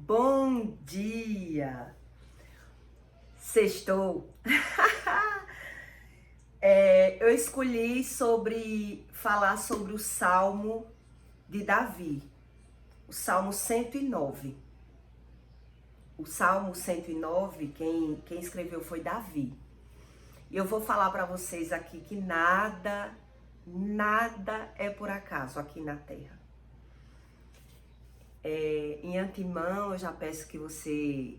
Bom dia! Sextou! Eu escolhi falar sobre o Salmo de Davi, o Salmo 109. O Salmo 109, quem escreveu foi Davi. E eu vou falar para vocês aqui que nada é por acaso aqui na Terra. Em antemão, eu já peço que você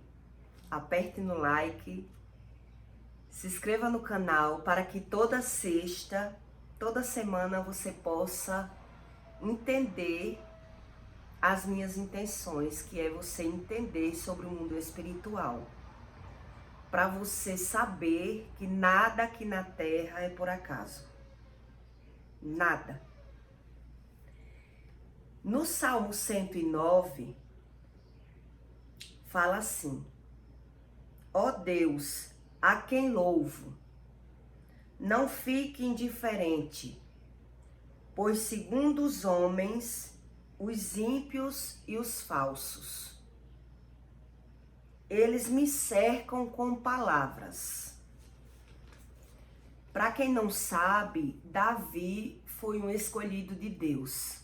aperte no like, se inscreva no canal para que toda sexta, toda semana você possa entender as minhas intenções, que é você entender sobre o mundo espiritual. Para você saber que nada aqui na Terra é por acaso. Nada. No Salmo 109, fala assim: ó Deus, a quem louvo, não fique indiferente, pois segundo os homens, os ímpios e os falsos, eles me cercam com palavras. Para quem não sabe, Davi foi um escolhido de Deus,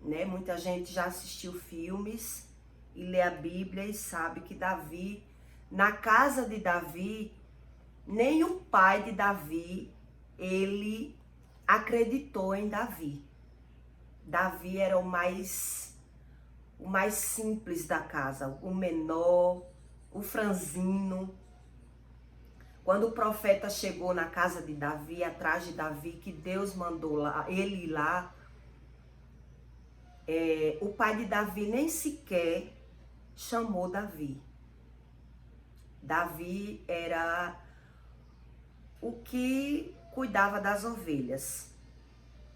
né? Muita gente já assistiu filmes e lê a Bíblia e sabe que Davi, na casa de Davi, nem o pai de Davi, ele acreditou em Davi. Davi era o mais simples da casa, o menor, o franzino. Quando o profeta chegou na casa de Davi, atrás de Davi, que Deus mandou ele ir lá, o pai de Davi nem sequer chamou Davi. Davi era o que cuidava das ovelhas.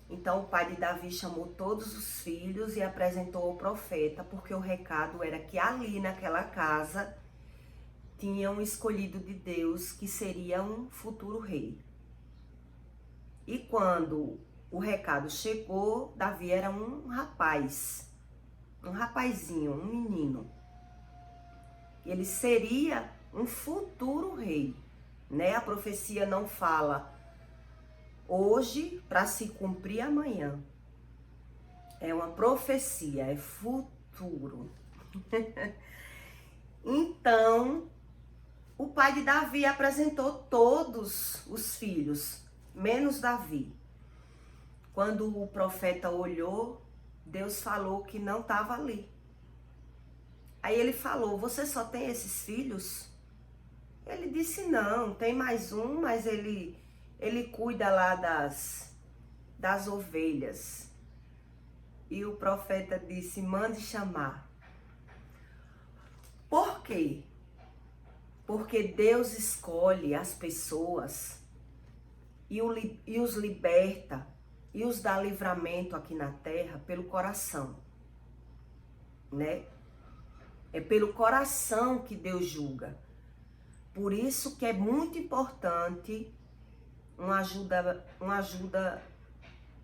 Então o pai de Davi chamou todos os filhos e apresentou ao profeta, porque o recado era que ali naquela casa tinham escolhido de Deus que seria um futuro rei. E quando o recado chegou, Davi era um rapaz, um rapazinho, um menino. Ele seria um futuro rei, né? A profecia não fala hoje para se cumprir amanhã. É uma profecia, é futuro. Então, o pai de Davi apresentou todos os filhos, menos Davi. Quando o profeta olhou, Deus falou que não estava ali. Aí ele falou: você só tem esses filhos? Ele disse: não, tem mais um, mas ele cuida lá das ovelhas. E o profeta disse: mande chamar. Por quê? Porque Deus escolhe as pessoas e os liberta e os dá livramento aqui na terra pelo coração, né? É pelo coração que Deus julga. Por isso que é muito importante uma ajuda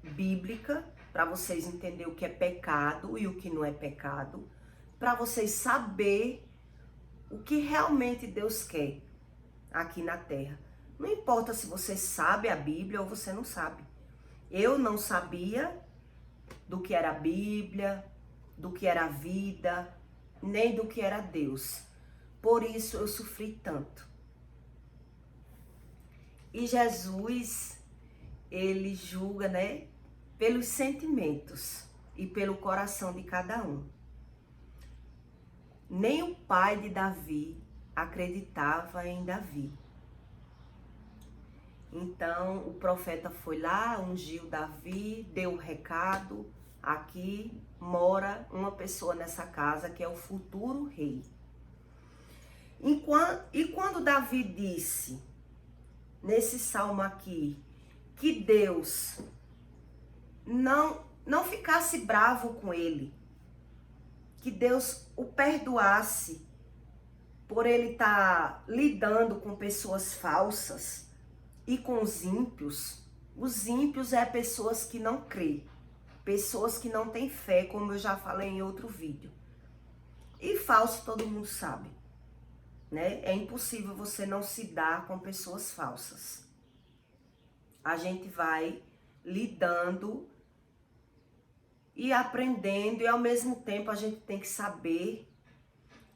bíblica para vocês entenderem o que é pecado e o que não é pecado, para vocês saberem o que realmente Deus quer aqui na terra. Não importa se você sabe a Bíblia ou você não sabe. Eu não sabia do que era a Bíblia, do que era a vida, nem do que era Deus. Por isso eu sofri tanto. E Jesus, ele julga, né, pelos sentimentos e pelo coração de cada um. Nem o pai de Davi acreditava em Davi. Então o profeta foi lá, ungiu Davi, deu o recado: aqui mora uma pessoa nessa casa que é o futuro rei. E quando Davi disse, nesse salmo aqui, que Deus não ficasse bravo com ele, que Deus o perdoasse por ele estar lidando com pessoas falsas e com os ímpios. Os ímpios é pessoas que não crê, pessoas que não têm fé, como eu já falei em outro vídeo. E falso todo mundo sabe, né? É impossível você não se dar com pessoas falsas. A gente vai lidando e aprendendo, e ao mesmo tempo a gente tem que saber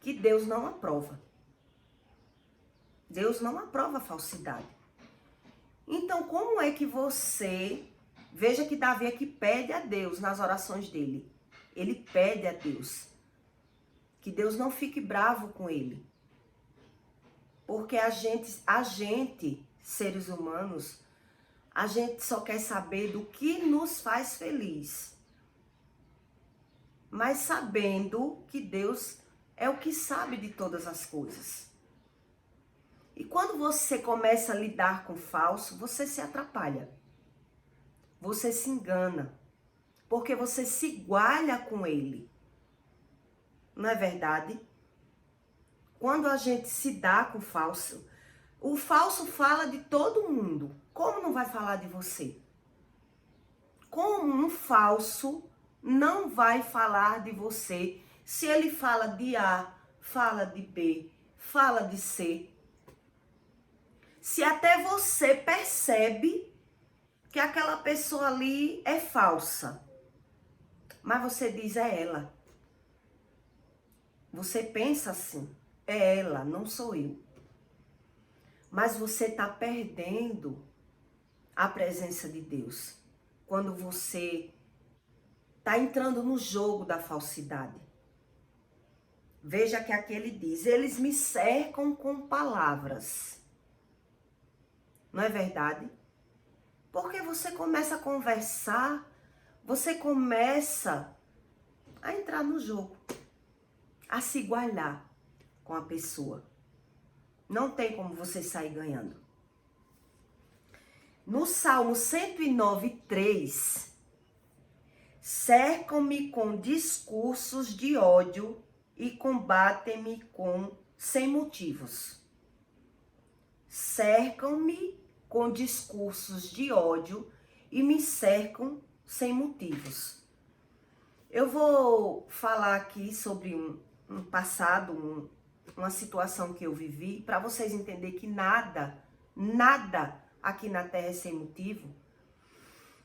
que Deus não aprova. Deus não aprova a falsidade. Então, como é que você... Veja que Davi aqui pede a Deus nas orações dele. Ele pede a Deus que Deus não fique bravo com ele. Porque a gente, seres humanos, a gente só quer saber do que nos faz feliz. Mas sabendo que Deus é o que sabe de todas as coisas. E quando você começa a lidar com o falso, você se atrapalha. Você se engana. Porque você se iguala com ele. Não é verdade? Quando a gente se dá com o falso fala de todo mundo. Como não vai falar de você? Como um falso não vai falar de você se ele fala de A, fala de B, fala de C? Se até você percebe que aquela pessoa ali é falsa, mas você diz é ela. Você pensa assim, é ela, não sou eu. Mas você está perdendo a presença de Deus quando você está entrando no jogo da falsidade. Veja que aqui ele diz, eles me cercam com palavras. Não é verdade? Porque você começa a conversar, você começa a entrar no jogo, a se igualar com a pessoa. Não tem como você sair ganhando. No Salmo 109:3, cercam-me com discursos de ódio e combatem-me sem motivos. Cercam-me com discursos de ódio e me cercam sem motivos. Eu vou falar aqui sobre um passado, uma situação que eu vivi, para vocês entenderem que nada aqui na Terra é sem motivo.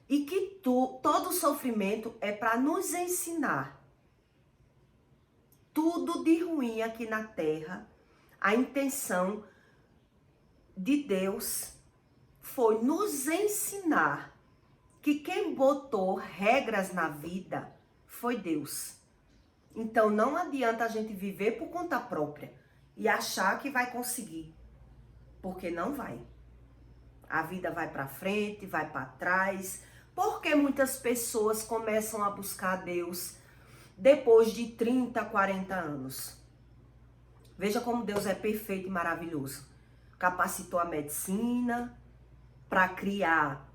E que todo sofrimento é para nos ensinar. Tudo de ruim aqui na Terra, a intenção de Deus foi nos ensinar que quem botou regras na vida foi Deus. Então não adianta a gente viver por conta própria e achar que vai conseguir, porque não vai. A vida vai para frente, vai para trás. Porque muitas pessoas começam a buscar Deus depois de 30, 40 anos. Veja como Deus é perfeito e maravilhoso. Capacitou a medicina para criar,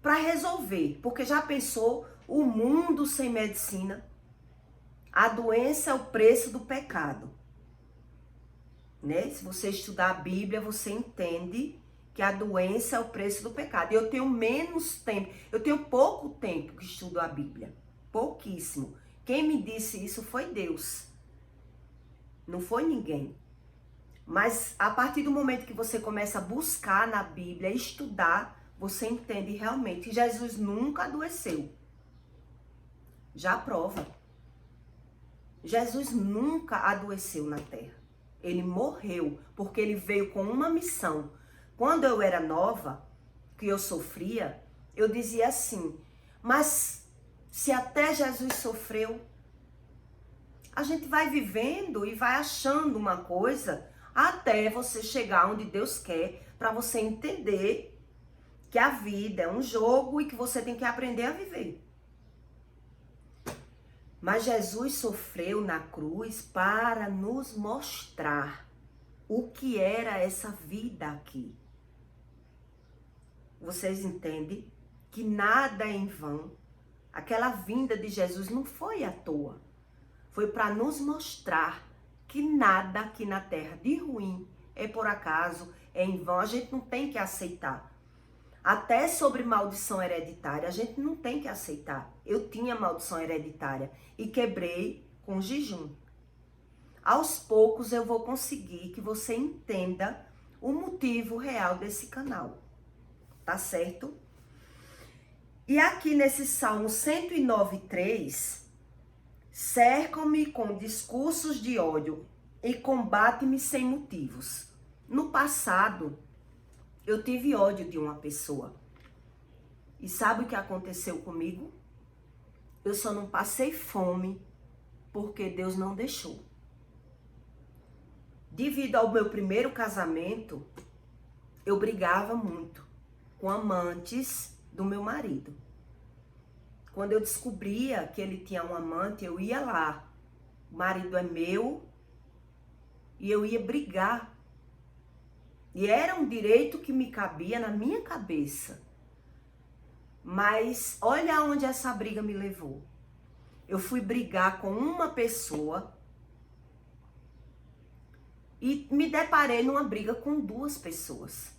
para resolver. Porque já pensou o mundo sem medicina? A doença é o preço do pecado. Né? Se você estudar a Bíblia, você entende que a doença é o preço do pecado. Eu tenho menos tempo, eu tenho pouco tempo que estudo a Bíblia. Pouquíssimo. Quem me disse isso foi Deus. Não foi ninguém. Mas a partir do momento que você começa a buscar na Bíblia, estudar, você entende realmente que Jesus nunca adoeceu. Já prova. Jesus nunca adoeceu na terra. Ele morreu porque ele veio com uma missão. Quando eu era nova, que eu sofria, eu dizia assim, mas se até Jesus sofreu, a gente vai vivendo e vai achando uma coisa até você chegar onde Deus quer, para você entender que a vida é um jogo e que você tem que aprender a viver. Mas Jesus sofreu na cruz para nos mostrar o que era essa vida aqui. Vocês entendem que nada é em vão. Aquela vinda de Jesus não foi à toa. Foi para nos mostrar que nada aqui na terra de ruim é por acaso, é em vão. A gente não tem que aceitar. Até sobre maldição hereditária, a gente não tem que aceitar. Eu tinha maldição hereditária e quebrei com jejum. Aos poucos eu vou conseguir que você entenda o motivo real desse canal. Tá certo? E aqui nesse Salmo 109:3, cercam-me com discursos de ódio e combate-me sem motivos. No passado, eu tive ódio de uma pessoa. E sabe o que aconteceu comigo? Eu só não passei fome porque Deus não deixou. Devido ao meu primeiro casamento, eu brigava muito com amantes do meu marido. Quando eu descobria que ele tinha um amante, eu ia lá. O marido é meu e eu ia brigar. E era um direito que me cabia na minha cabeça. Mas olha aonde essa briga me levou. Eu fui brigar com uma pessoa e me deparei numa briga com duas pessoas.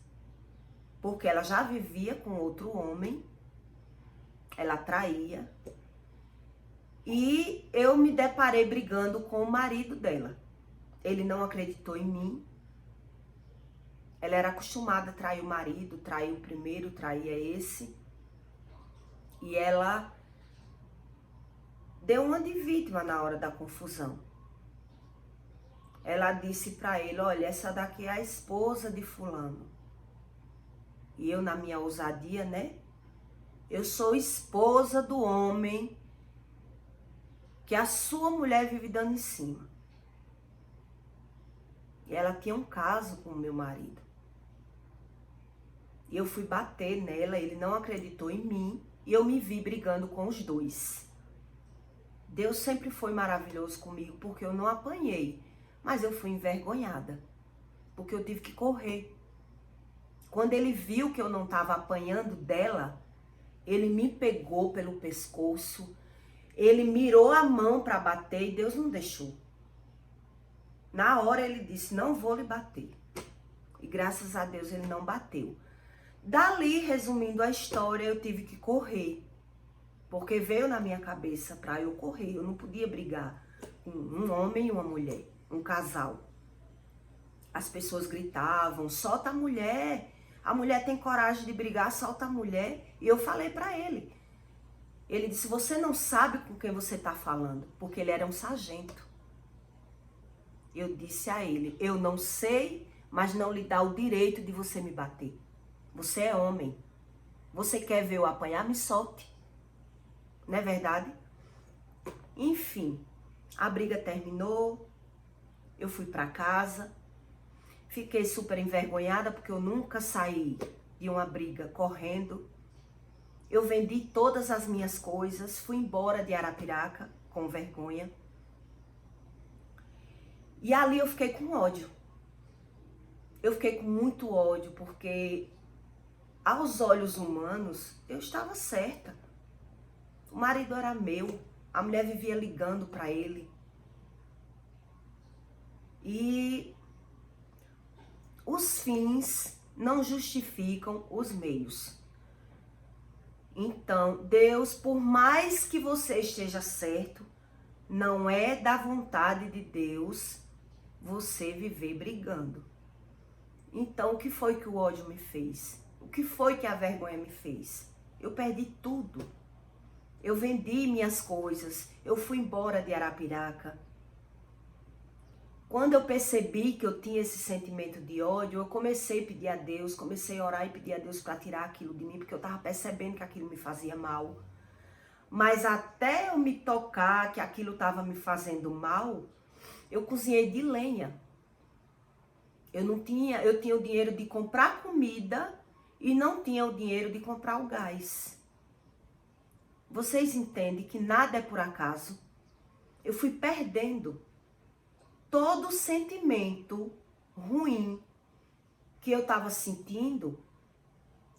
Porque ela já vivia com outro homem, ela traía. E eu me deparei brigando com o marido dela. Ele não acreditou em mim. Ela era acostumada a trair o marido, trair o primeiro, traía esse. E ela deu uma de vítima na hora da confusão. Ela disse pra ele, olha, essa daqui é a esposa de fulano. E eu, na minha ousadia, né? Eu sou esposa do homem que a sua mulher vive dando em cima. E ela tinha um caso com o meu marido. E eu fui bater nela, ele não acreditou em mim. E eu me vi brigando com os dois. Deus sempre foi maravilhoso comigo, porque eu não apanhei. Mas eu fui envergonhada, porque eu tive que correr. Quando ele viu que eu não estava apanhando dela, ele me pegou pelo pescoço, ele mirou a mão para bater e Deus não deixou. Na hora ele disse, não vou lhe bater. E graças a Deus ele não bateu. Dali, resumindo a história, eu tive que correr. Porque veio na minha cabeça para eu correr. Eu não podia brigar com um homem e uma mulher, um casal. As pessoas gritavam, solta a mulher. A mulher tem coragem de brigar, solta a mulher. E eu falei para ele. Ele disse, você não sabe com quem você está falando. Porque ele era um sargento. Eu disse a ele, eu não sei, mas não lhe dá o direito de você me bater. Você é homem. Você quer ver eu apanhar? Me solte. Não é verdade? Enfim, a briga terminou. Eu fui para casa. Fiquei super envergonhada porque eu nunca saí de uma briga correndo. Eu vendi todas as minhas coisas. Fui embora de Arapiraca com vergonha. E ali eu fiquei com ódio. Eu fiquei com muito ódio porque aos olhos humanos eu estava certa. O marido era meu, a mulher vivia ligando para ele. E os fins não justificam os meios. Então, Deus, por mais que você esteja certo, não é da vontade de Deus você viver brigando. Então, o que foi que o ódio me fez? O que foi que a vergonha me fez? Eu perdi tudo. Eu vendi minhas coisas, eu fui embora de Arapiraca. Quando eu percebi que eu tinha esse sentimento de ódio, eu comecei a pedir a Deus, comecei a orar e pedir a Deus para tirar aquilo de mim, porque eu estava percebendo que aquilo me fazia mal. Mas até eu me tocar que aquilo estava me fazendo mal, eu cozinhei de lenha. Eu tinha o dinheiro de comprar comida e não tinha o dinheiro de comprar o gás. Vocês entendem que nada é por acaso? Eu fui perdendo todo o sentimento ruim que eu estava sentindo.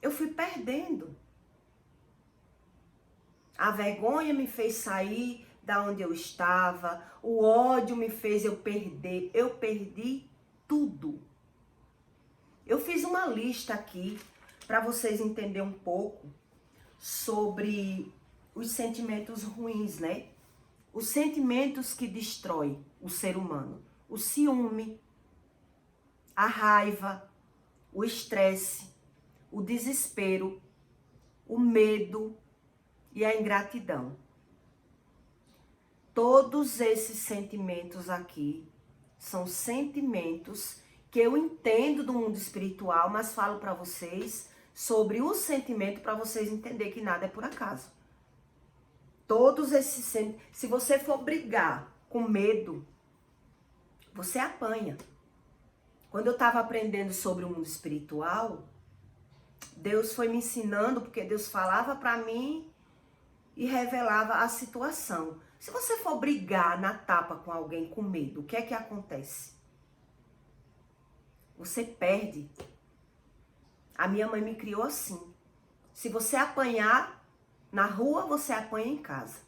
Eu fui perdendo. A vergonha me fez sair da onde eu estava. O ódio me fez eu perder. Eu perdi tudo. Eu fiz uma lista aqui para vocês entenderem um pouco sobre os sentimentos ruins, né? Os sentimentos que destroem o ser humano. O ciúme, a raiva, o estresse, o desespero, o medo e a ingratidão. Todos esses sentimentos aqui são sentimentos que eu entendo do mundo espiritual, mas falo para vocês sobre o sentimento para vocês entenderem que nada é por acaso. Todos esses sentimentos, se você for brigar com medo, você apanha. Quando eu estava aprendendo sobre o mundo espiritual, Deus foi me ensinando, porque Deus falava para mim e revelava a situação. Se você for brigar na tapa com alguém com medo, o que é que acontece? Você perde. A minha mãe me criou assim. Se você apanhar na rua, você apanha em casa.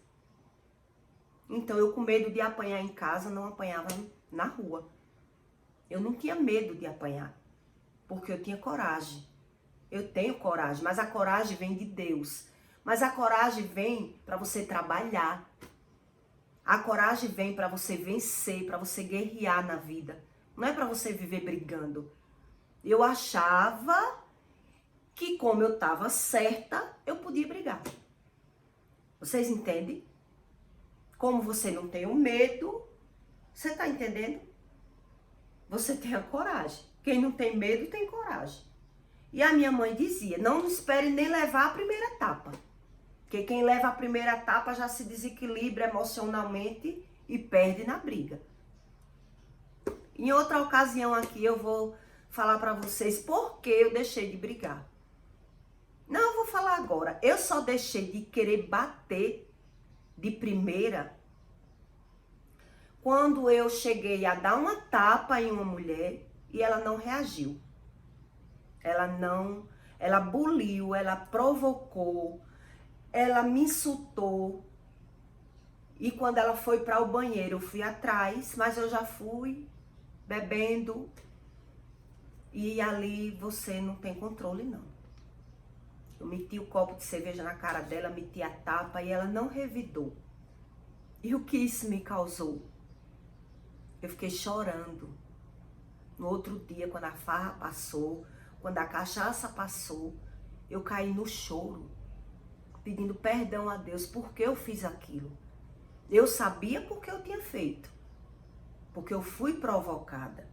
Então, eu com medo de apanhar em casa, não apanhava na rua. Eu não tinha medo de apanhar, porque eu tinha coragem. Eu tenho coragem, mas a coragem vem de Deus. Mas a coragem vem para você trabalhar. A coragem vem para você vencer, para você guerrear na vida. Não é para você viver brigando. Eu achava que como eu estava certa, eu podia brigar. Vocês entendem? Como você não tem o medo, você está entendendo? Você tem a coragem. Quem não tem medo tem coragem. E a minha mãe dizia, não espere nem levar a primeira etapa. Porque quem leva a primeira etapa já se desequilibra emocionalmente e perde na briga. Em outra ocasião aqui eu vou falar para vocês por que eu deixei de brigar. Não, eu vou falar agora. Eu só deixei de querer bater de primeira quando eu cheguei a dar uma tapa em uma mulher e ela não reagiu. Ela buliu, ela provocou, ela me insultou. E quando ela foi para o banheiro, eu fui atrás, mas eu já fui bebendo. E ali você não tem controle, não. Eu meti o copo de cerveja na cara dela, meti a tapa e ela não revidou. E o que isso me causou? Eu fiquei chorando. No outro dia, quando a farra passou, quando a cachaça passou, eu caí no choro, pedindo perdão a Deus porque eu fiz aquilo. Eu sabia porque eu tinha feito, porque eu fui provocada.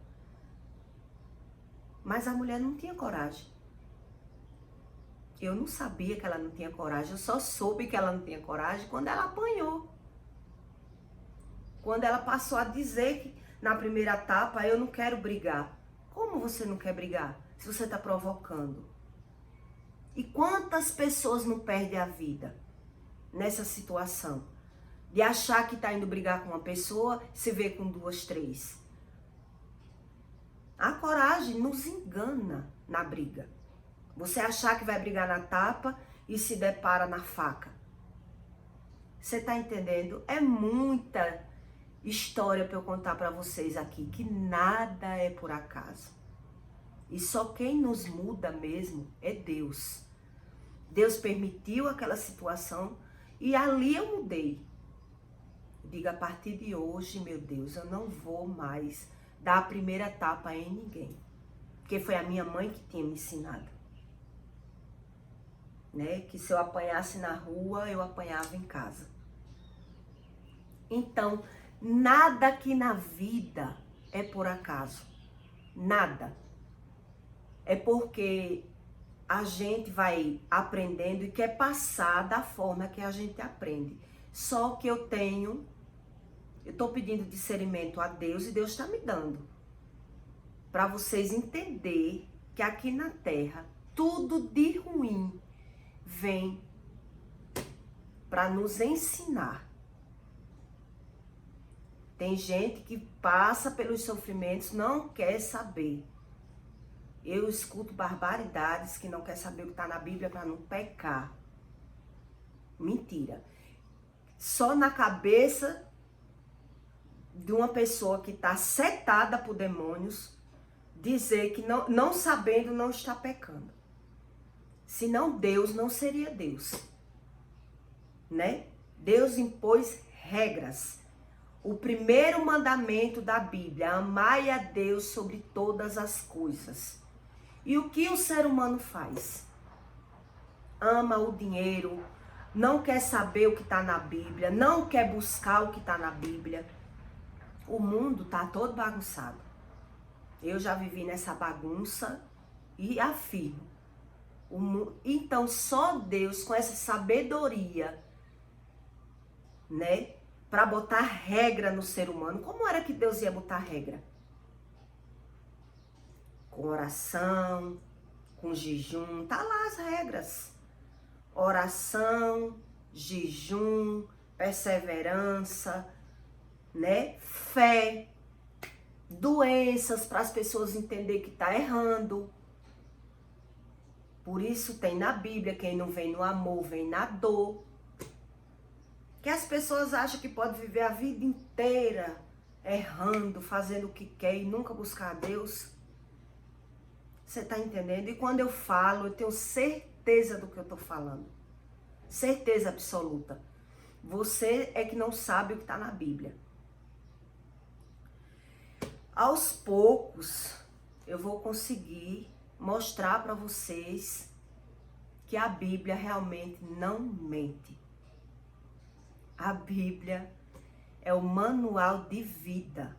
Mas a mulher não tinha coragem. Eu não sabia que ela não tinha coragem, eu só soube que ela não tinha coragem quando ela apanhou. Quando ela passou a dizer que na primeira etapa, eu não quero brigar. Como você não quer brigar se você está provocando? E quantas pessoas não perdem a vida nessa situação? De achar que está indo brigar com uma pessoa, se vê com duas, três. A coragem nos engana na briga. Você achar que vai brigar na tapa e se depara na faca. Você está entendendo? É muita história para eu contar para vocês aqui, que nada é por acaso. E só quem nos muda mesmo é Deus. Deus permitiu aquela situação e ali eu mudei. Diga, a partir de hoje, meu Deus, eu não vou mais dar a primeira etapa em ninguém. Porque foi a minha mãe que tinha me ensinado. Né? Que se eu apanhasse na rua, eu apanhava em casa. Então, nada aqui na vida é por acaso. Nada. É porque a gente vai aprendendo e quer passar da forma que a gente aprende. Só que eu estou pedindo discernimento a Deus e Deus está me dando. Para vocês entenderem que aqui na Terra, tudo de ruim vem para nos ensinar. Tem gente que passa pelos sofrimentos, não quer saber. Eu escuto barbaridades que não quer saber o que está na Bíblia para não pecar. Mentira. Só na cabeça de uma pessoa que está setada por demônios dizer que não sabendo não está pecando. Senão Deus não seria Deus, né? Deus impôs regras. O primeiro mandamento da Bíblia, amai a Deus sobre todas as coisas. E o que o ser humano faz? Ama o dinheiro, não quer saber o que está na Bíblia, não quer buscar o que está na Bíblia. O mundo está todo bagunçado. Eu já vivi nessa bagunça e afirmo. Então, só Deus, com essa sabedoria, né, para botar regra no ser humano. Como era que Deus ia botar regra? Com oração, com jejum, tá lá as regras. Oração, jejum, perseverança, né? Fé, doenças para as pessoas entenderem que tá errando. Por isso tem na Bíblia, quem não vem no amor, vem na dor. Que as pessoas acham que pode viver a vida inteira errando, fazendo o que quer e nunca buscar a Deus. Você tá entendendo? E quando eu falo, eu tenho certeza do que eu tô falando. Certeza absoluta. Você é que não sabe o que tá na Bíblia. Aos poucos, eu vou conseguir mostrar para vocês que a Bíblia realmente não mente. A Bíblia é o manual de vida.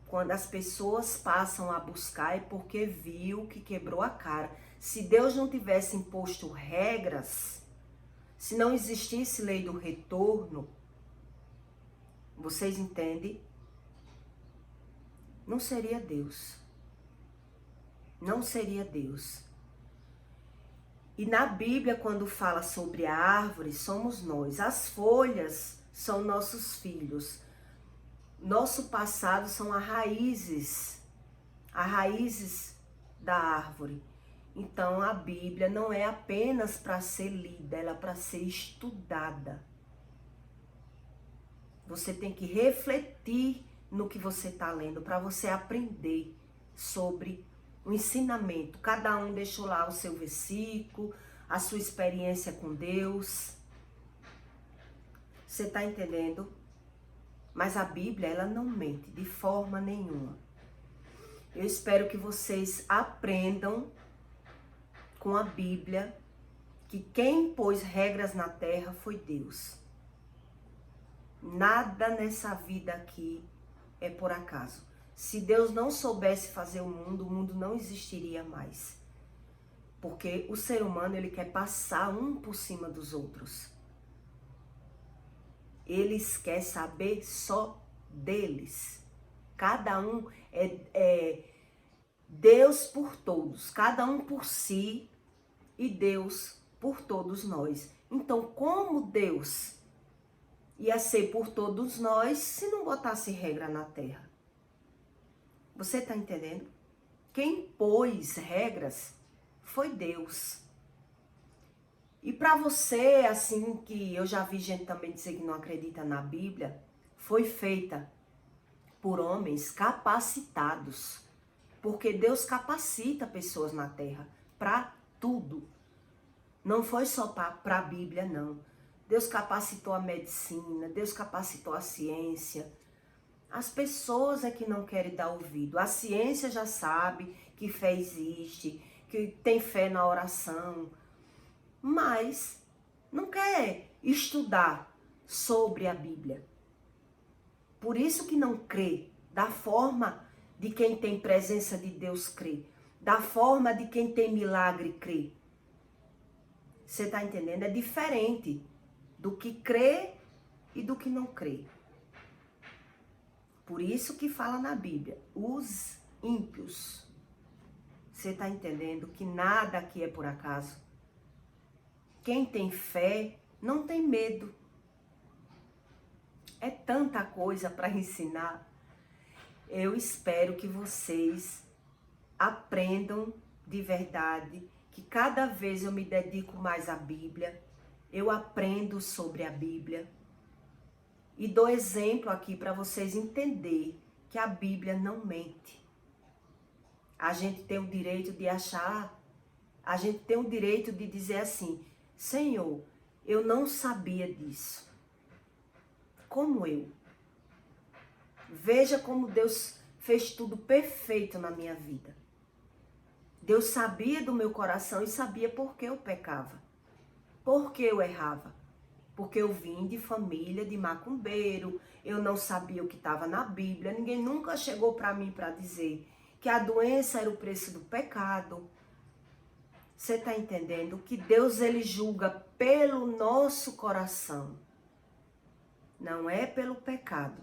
Quando as pessoas passam a buscar é porque viu que quebrou a cara. Se Deus não tivesse imposto regras, se não existisse lei do retorno, vocês entendem? Não seria Deus. Não seria Deus. E na Bíblia, quando fala sobre a árvore, somos nós. As folhas são nossos filhos. Nosso passado são as raízes da árvore. Então, a Bíblia não é apenas para ser lida, ela é para ser estudada. Você tem que refletir no que você está lendo, para você aprender sobre o ensinamento. Cada um deixou lá o seu versículo, a sua experiência com Deus. Você está entendendo? Mas a Bíblia, ela não mente de forma nenhuma. Eu espero que vocês aprendam com a Bíblia que quem pôs regras na terra foi Deus. Nada nessa vida aqui é por acaso. Se Deus não soubesse fazer o mundo não existiria mais. Porque o ser humano, ele quer passar um por cima dos outros. Eles querem saber só deles. Cada um é Deus por todos. Cada um por si e Deus por todos nós. Então, como Deus ia ser por todos nós se não botasse regra na terra? Você está entendendo? Quem pôs regras foi Deus. E para você, assim, que eu já vi gente também dizer que não acredita na Bíblia, foi feita por homens capacitados. Porque Deus capacita pessoas na terra para tudo. Não foi só para a Bíblia, não. Deus capacitou a medicina, Deus capacitou a ciência. As pessoas é que não querem dar ouvido. A ciência já sabe que fé existe, que tem fé na oração, mas não quer estudar sobre a Bíblia. Por isso que não crê, da forma de quem tem presença de Deus crê, da forma de quem tem milagre crê. Você está entendendo? É diferente do que crê e do que não crê. Por isso que fala na Bíblia, os ímpios. Você está entendendo que nada aqui é por acaso? Quem tem fé não tem medo. É tanta coisa para ensinar. Eu espero que vocês aprendam de verdade, que cada vez eu me dedico mais à Bíblia, eu aprendo sobre a Bíblia e dou exemplo aqui para vocês entenderem que a Bíblia não mente. A gente tem o direito de achar a gente tem o direito de dizer assim: Senhor, eu não sabia disso. Como eu? Veja como Deus fez tudo perfeito na minha vida. Deus sabia do meu coração e sabia por que eu pecava. Por que eu errava? Porque eu vim de família de macumbeiro, eu não sabia o que estava na Bíblia, ninguém nunca chegou para mim para dizer que a doença era o preço do pecado. Você está entendendo? Que Deus, ele julga pelo nosso coração, não é pelo pecado.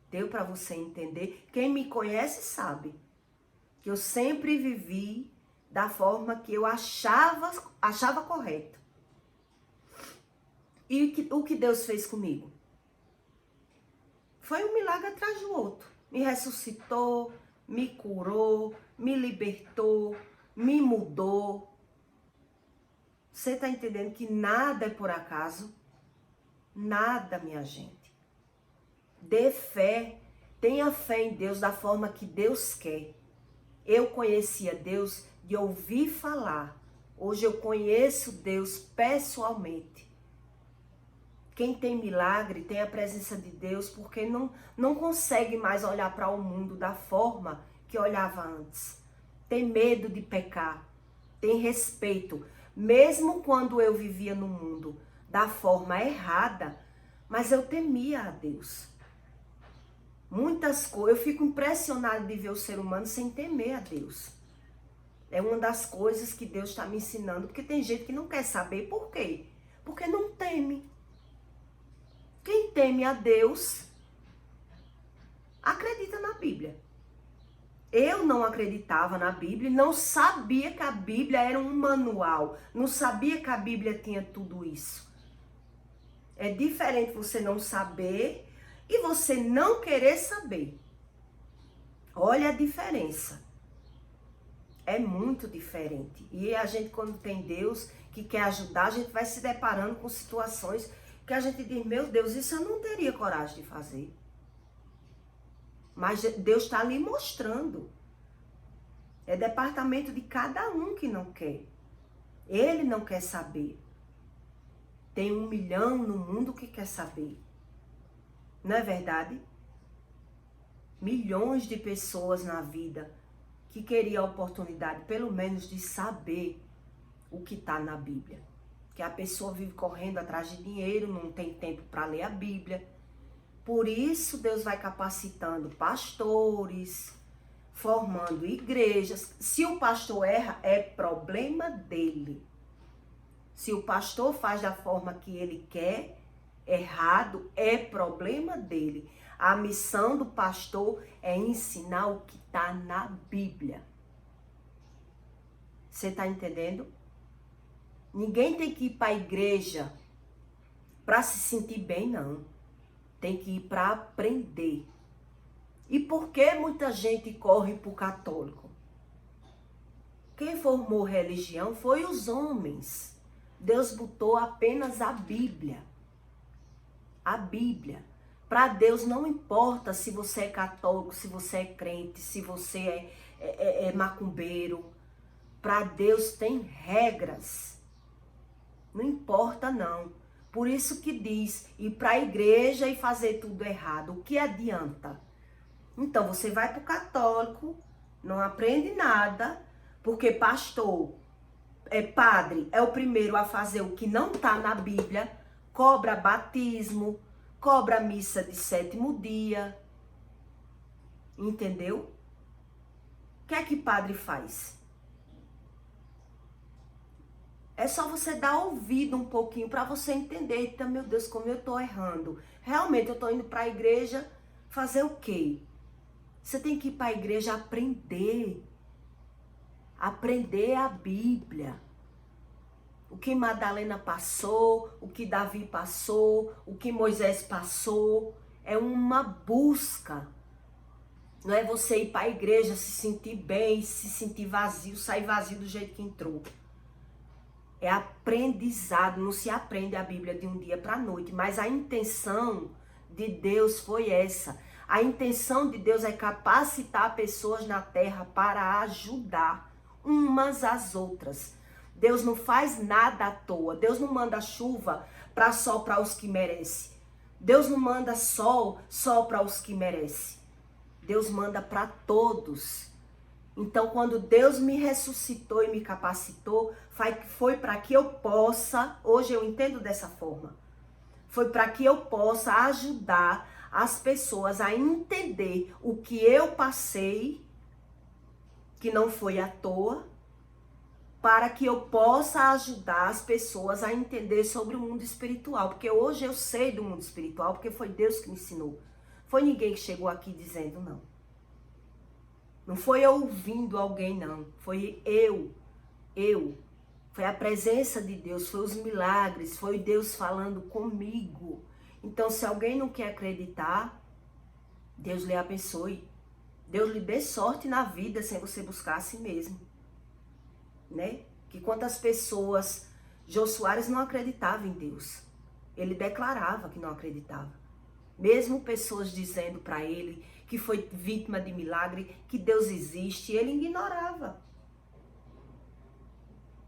Deu para você entender? Quem me conhece sabe que eu sempre vivi da forma que eu achava correto. E o que Deus fez comigo? Foi um milagre atrás do outro. Me ressuscitou, me curou, me libertou, me mudou. Você está entendendo que nada é por acaso? Nada, minha gente. Dê fé, tenha fé em Deus da forma que Deus quer. Eu conhecia Deus de ouvir falar. Hoje eu conheço Deus pessoalmente. Quem tem milagre tem a presença de Deus porque não consegue mais olhar para o mundo da forma que olhava antes. Tem medo de pecar, tem respeito. Mesmo quando eu vivia no mundo da forma errada, mas eu temia a Deus. Muitas coisas, eu fico impressionada de ver o ser humano sem temer a Deus. É uma das coisas que Deus está me ensinando, porque tem gente que não quer saber por quê. Porque não teme. Quem teme a Deus, acredita na Bíblia. Eu não acreditava na Bíblia, não sabia que a Bíblia era um manual, não sabia que a Bíblia tinha tudo isso. É diferente você não saber e você não querer saber. Olha a diferença. É muito diferente. E a gente, quando tem Deus que quer ajudar, a gente vai se deparando com situações que a gente diz: meu Deus, isso eu não teria coragem de fazer. Mas Deus está ali mostrando. É departamento de cada um que não quer. Ele não quer saber. Tem 1 milhão no mundo que quer saber. Não é verdade? Milhões de pessoas na vida que queriam a oportunidade, pelo menos, de saber o que está na Bíblia. Que a pessoa vive correndo atrás de dinheiro, não tem tempo para ler a Bíblia. Por isso Deus vai capacitando pastores, formando igrejas. Se o pastor erra, é problema dele. Se o pastor faz da forma que ele quer, errado, é problema dele. A missão do pastor é ensinar o que está na Bíblia. Você está entendendo? Ninguém tem que ir para a igreja para se sentir bem, não. Tem que ir para aprender. E por que muita gente corre para o católico? Quem formou religião foi os homens. Deus botou apenas a Bíblia. A Bíblia. Para Deus não importa se você é católico, se você é crente, se você é macumbeiro. Para Deus tem regras. Não importa não. Por isso que diz, ir para a igreja e fazer tudo errado. O que adianta? Então você vai para o católico, não aprende nada, porque pastor, padre, é o primeiro a fazer o que não está na Bíblia, cobra batismo, cobra missa de 7º dia. Entendeu? O que é que padre faz? É só você dar ouvido um pouquinho para você entender. Então, meu Deus, como eu estou errando. Realmente, eu estou indo para a igreja fazer o quê? Você tem que ir para a igreja aprender. Aprender a Bíblia. O que Madalena passou, o que Davi passou, o que Moisés passou. É uma busca. Não é você ir para a igreja, se sentir bem, se sentir vazio, sair vazio do jeito que entrou. É aprendizado, não se aprende a Bíblia de um dia para a noite, mas a intenção de Deus foi essa. A intenção de Deus é capacitar pessoas na terra para ajudar umas às outras. Deus não faz nada à toa. Deus não manda chuva só para os que merecem. Deus não manda sol só para os que merecem. Deus manda para todos. Então, quando Deus me ressuscitou e me capacitou, foi para que eu possa, hoje eu entendo dessa forma, foi para que eu possa ajudar as pessoas a entender o que eu passei, que não foi à toa, para que eu possa ajudar as pessoas a entender sobre o mundo espiritual. Porque hoje eu sei do mundo espiritual, porque foi Deus que me ensinou. Foi ninguém que chegou aqui dizendo não. Não foi eu ouvindo alguém, não. Foi eu. Foi a presença de Deus, foi os milagres, foi Deus falando comigo. Então, se alguém não quer acreditar, Deus lhe abençoe. Deus lhe dê sorte na vida sem você buscar a si mesmo. Né? Que quantas pessoas, Jô Soares não acreditava em Deus. Ele declarava que não acreditava. Mesmo pessoas dizendo para ele que foi vítima de milagre, que Deus existe, ele ignorava.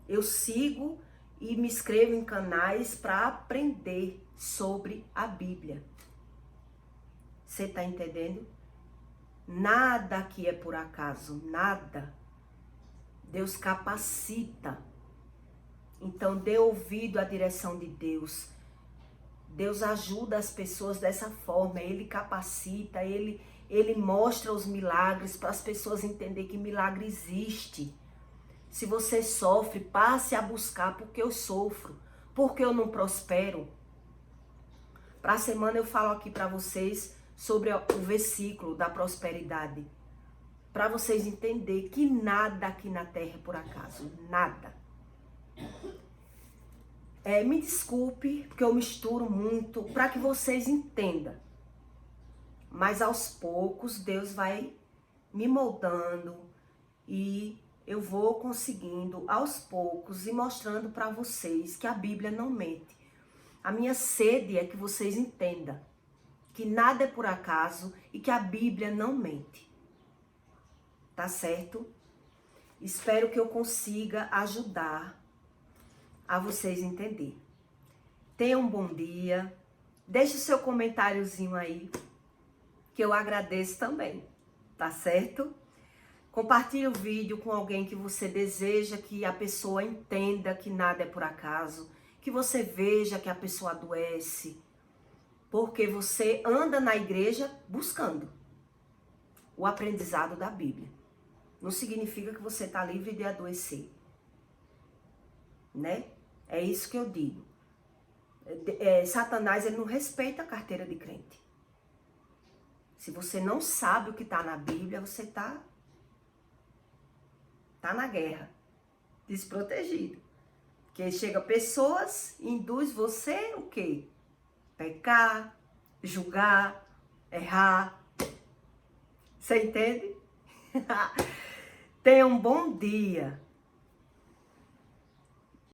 Eu sigo e me inscrevo em canais para aprender sobre a Bíblia. Você está entendendo? Nada aqui é por acaso, nada. Deus capacita. Então dê ouvido à direção de Deus. Deus ajuda as pessoas dessa forma. Ele capacita, ele mostra os milagres para as pessoas entenderem que milagre existe. Se você sofre, passe a buscar porque eu sofro, porque eu não prospero. Para a semana eu falo aqui para vocês sobre o versículo da prosperidade. Para vocês entenderem que nada aqui na terra é por acaso, nada. Me desculpe, porque eu misturo muito, para que vocês entendam. Mas aos poucos Deus vai me moldando e eu vou conseguindo aos poucos e mostrando para vocês que a Bíblia não mente. A minha sede é que vocês entendam que nada é por acaso e que a Bíblia não mente. Tá certo? Espero que eu consiga ajudar a vocês entenderem. Tenham um bom dia. Deixe o seu comentáriozinho aí, que eu agradeço também. Tá certo? Compartilhe o vídeo com alguém que você deseja que a pessoa entenda que nada é por acaso, que você veja que a pessoa adoece, porque você anda na igreja buscando o aprendizado da Bíblia. Não significa que você está livre de adoecer, né? É isso que eu digo. Satanás, ele não respeita a carteira de crente. Se você não sabe o que está na Bíblia, você está na guerra, desprotegido. Porque chega pessoas e induz você o quê? Pecar, julgar, errar. Você entende? Tenha um bom dia.